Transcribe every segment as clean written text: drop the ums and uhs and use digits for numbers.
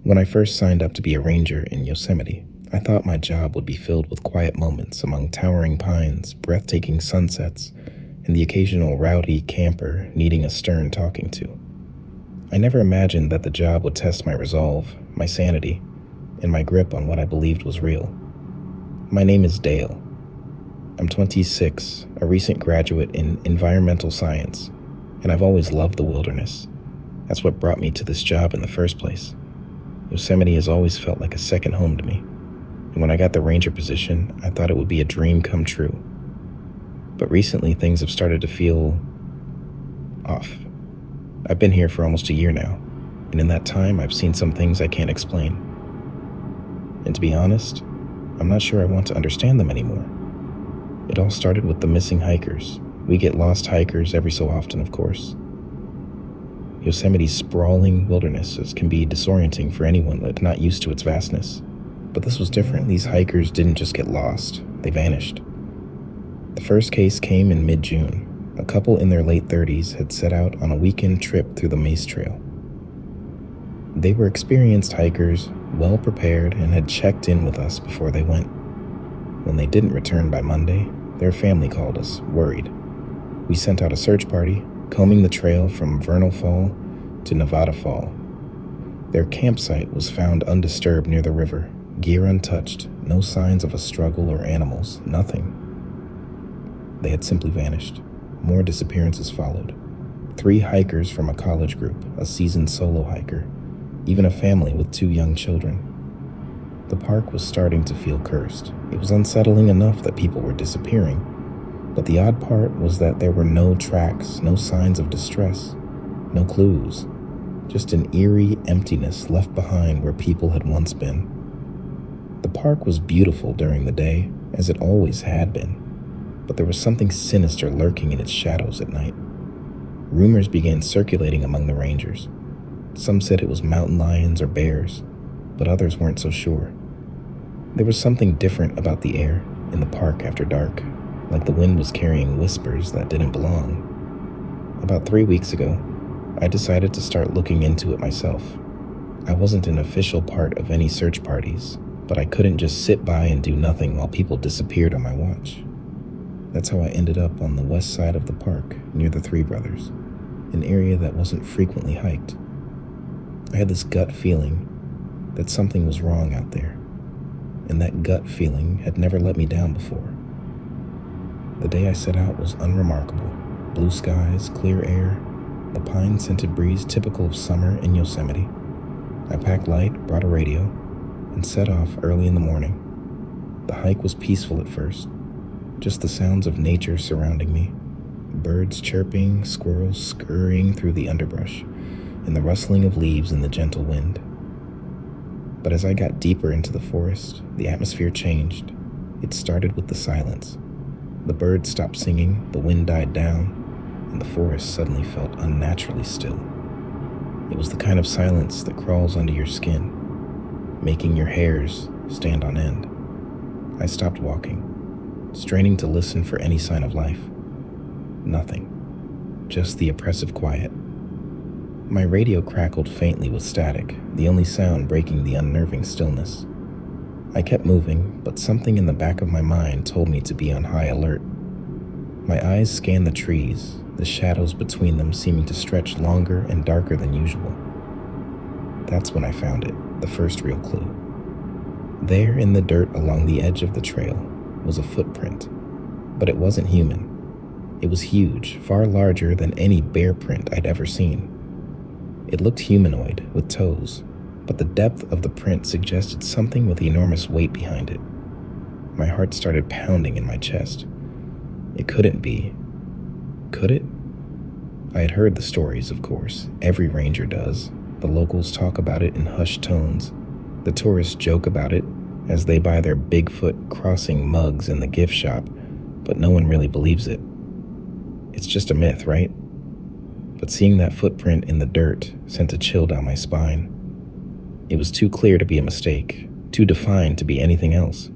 When I first signed up to be a ranger in Yosemite, I thought my job would be filled with quiet moments among towering pines, breathtaking sunsets, and the occasional rowdy camper needing a stern talking to. I never imagined that the job would test my resolve, my sanity, and my grip on what I believed was real. My name is Dale. I'm 26, a recent graduate in environmental science, and I've always loved the wilderness. That's what brought me to this job in the first place. Yosemite has always felt like a second home to me, and when I got the ranger position, I thought it would be a dream come true. But recently, things have started to feel off. I've been here for almost a year now, and in that time, I've seen some things I can't explain. And to be honest, I'm not sure I want to understand them anymore. It all started with the missing hikers. We get lost hikers every so often, of course. Yosemite's sprawling wildernesses can be disorienting for anyone that's not used to its vastness. But this was different. These hikers didn't just get lost, they vanished. The first case came in mid-June. A couple in their late 30s had set out on a weekend trip through the Mace Trail. They were experienced hikers, well prepared, and had checked in with us before they went. When they didn't return by Monday, their family called us, worried. We sent out a search party, combing the trail from Vernal Fall to Nevada Fall. Their campsite was found undisturbed near the river, gear untouched, no signs of a struggle or animals, nothing. They had simply vanished. More disappearances followed. 3 hikers from a college group, a seasoned solo hiker, even a family with 2 young children. The park was starting to feel cursed. It was unsettling enough that people were disappearing, but the odd part was that there were no tracks, no signs of distress, no clues, just an eerie emptiness left behind where people had once been. The park was beautiful during the day, as it always had been, but there was something sinister lurking in its shadows at night. Rumors began circulating among the rangers. Some said it was mountain lions or bears, but others weren't so sure. There was something different about the air in the park after dark, like the wind was carrying whispers that didn't belong. About 3 weeks ago, I decided to start looking into it myself. I wasn't an official part of any search parties, but I couldn't just sit by and do nothing while people disappeared on my watch. That's how I ended up on the west side of the park, near the Three Brothers, an area that wasn't frequently hiked. I had this gut feeling that something was wrong out there, and that gut feeling had never let me down before. The day I set out was unremarkable. Blue skies, clear air, the pine-scented breeze typical of summer in Yosemite. I packed light, brought a radio, and set off early in the morning. The hike was peaceful at first, just the sounds of nature surrounding me, birds chirping, squirrels scurrying through the underbrush, and the rustling of leaves in the gentle wind. But as I got deeper into the forest, the atmosphere changed. It started with the silence. The birds stopped singing, the wind died down, and the forest suddenly felt unnaturally still. It was the kind of silence that crawls under your skin, making your hairs stand on end. I stopped walking, straining to listen for any sign of life. Nothing. Just the oppressive quiet. My radio crackled faintly with static, the only sound breaking the unnerving stillness. I kept moving, but something in the back of my mind told me to be on high alert. My eyes scanned the trees, the shadows between them seeming to stretch longer and darker than usual. That's when I found it, the first real clue. There in the dirt along the edge of the trail was a footprint, but it wasn't human. It was huge, far larger than any bear print I'd ever seen. It looked humanoid, with toes, but the depth of the print suggested something with enormous weight behind it. My heart started pounding in my chest. It couldn't be. Could it? I had heard the stories, of course. Every ranger does. The locals talk about it in hushed tones. The tourists joke about it as they buy their Bigfoot crossing mugs in the gift shop, but no one really believes it. It's just a myth, right? But seeing that footprint in the dirt sent a chill down my spine. It was too clear to be a mistake, too defined to be anything else.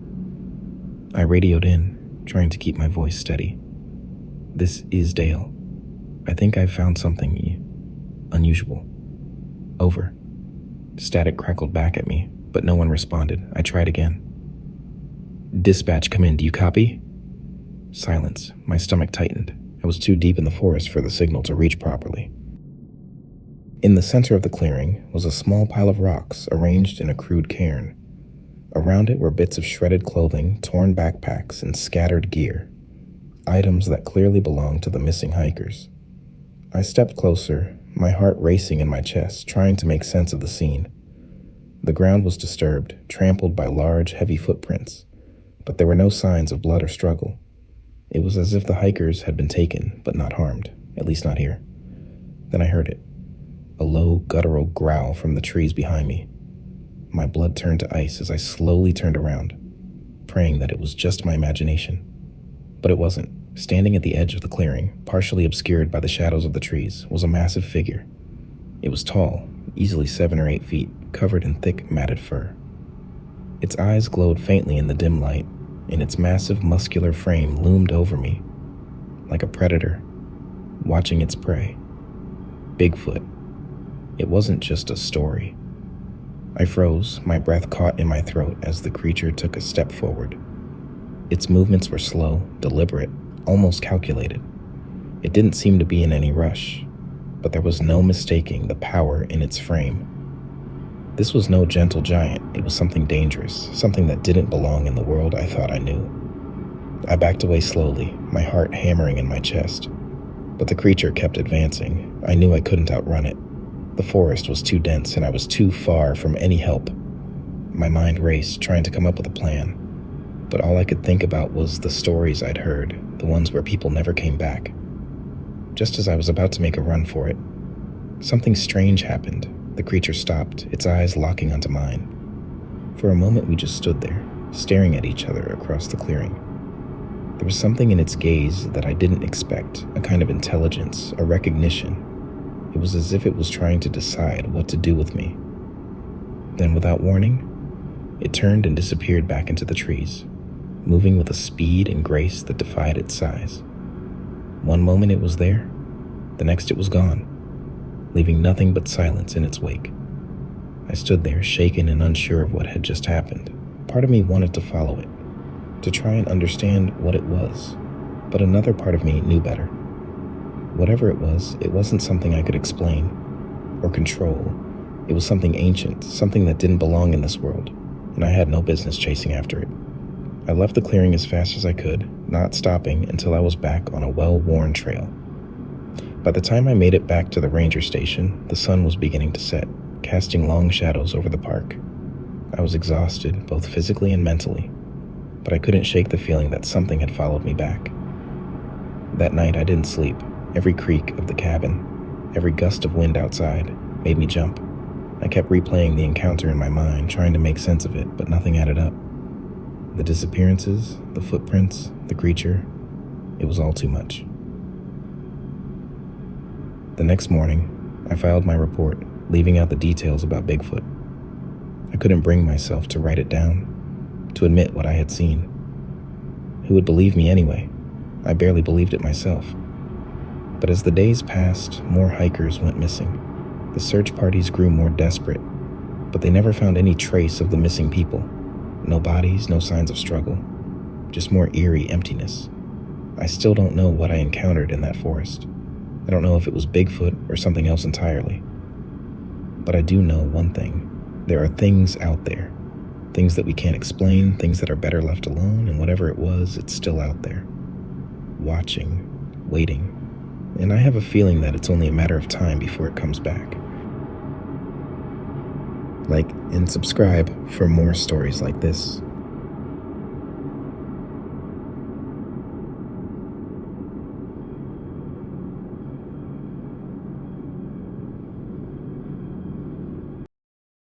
I radioed in, trying to keep my voice steady. "This is Dale. I think I've found something unusual. Over." Static crackled back at me, but no one responded. I tried again. "Dispatch, come in. Do you copy?" Silence. My stomach tightened. I was too deep in the forest for the signal to reach properly. In the center of the clearing was a small pile of rocks arranged in a crude cairn. Around it were bits of shredded clothing, torn backpacks, and scattered gear, items that clearly belonged to the missing hikers. I stepped closer, my heart racing in my chest, trying to make sense of the scene. The ground was disturbed, trampled by large, heavy footprints, but there were no signs of blood or struggle. It was as if the hikers had been taken, but not harmed, at least not here. Then I heard it, a low, guttural growl from the trees behind me. My blood turned to ice as I slowly turned around, praying that it was just my imagination. But it wasn't. Standing at the edge of the clearing, partially obscured by the shadows of the trees, was a massive figure. It was tall, easily 7 or 8 feet, covered in thick, matted fur. Its eyes glowed faintly in the dim light, and its massive, muscular frame loomed over me, like a predator, watching its prey. Bigfoot. It wasn't just a story. I froze, my breath caught in my throat as the creature took a step forward. Its movements were slow, deliberate, almost calculated. It didn't seem to be in any rush, but there was no mistaking the power in its frame. This was no gentle giant. It was something dangerous, something that didn't belong in the world I thought I knew. I backed away slowly, my heart hammering in my chest. But the creature kept advancing. I knew I couldn't outrun it. The forest was too dense, and I was too far from any help. My mind raced, trying to come up with a plan. But all I could think about was the stories I'd heard, the ones where people never came back. Just as I was about to make a run for it, something strange happened. The creature stopped, its eyes locking onto mine. For a moment we just stood there, staring at each other across the clearing. There was something in its gaze that I didn't expect, a kind of intelligence, a recognition. It was as if it was trying to decide what to do with me. Then, without warning, it turned and disappeared back into the trees, moving with a speed and grace that defied its size. One moment it was there, the next it was gone, leaving nothing but silence in its wake. I stood there, shaken and unsure of what had just happened. Part of me wanted to follow it, to try and understand what it was, but another part of me knew better. Whatever it wasn't something I could explain or control. It was something ancient, something that didn't belong in this world, and I had no business chasing after it. I left the clearing as fast as I could, not stopping until I was back on a well-worn trail. By the time I made it back to the ranger station, the sun was beginning to set, casting long shadows over the park. I was exhausted, both physically and mentally, but I couldn't shake the feeling that something had followed me back. That night I didn't sleep. Every creak of the cabin, every gust of wind outside, made me jump. I kept replaying the encounter in my mind, trying to make sense of it, but nothing added up. The disappearances, the footprints, the creature, it was all too much. The next morning, I filed my report, leaving out the details about Bigfoot. I couldn't bring myself to write it down, to admit what I had seen. Who would believe me anyway? I barely believed it myself. But as the days passed, more hikers went missing. The search parties grew more desperate, but they never found any trace of the missing people. No bodies, no signs of struggle, just more eerie emptiness. I still don't know what I encountered in that forest. I don't know if it was Bigfoot or something else entirely. But I do know one thing. There are things out there. Things that we can't explain, things that are better left alone, and whatever it was, it's still out there. Watching, waiting. And I have a feeling that it's only a matter of time before it comes back. Like and subscribe for more stories like this.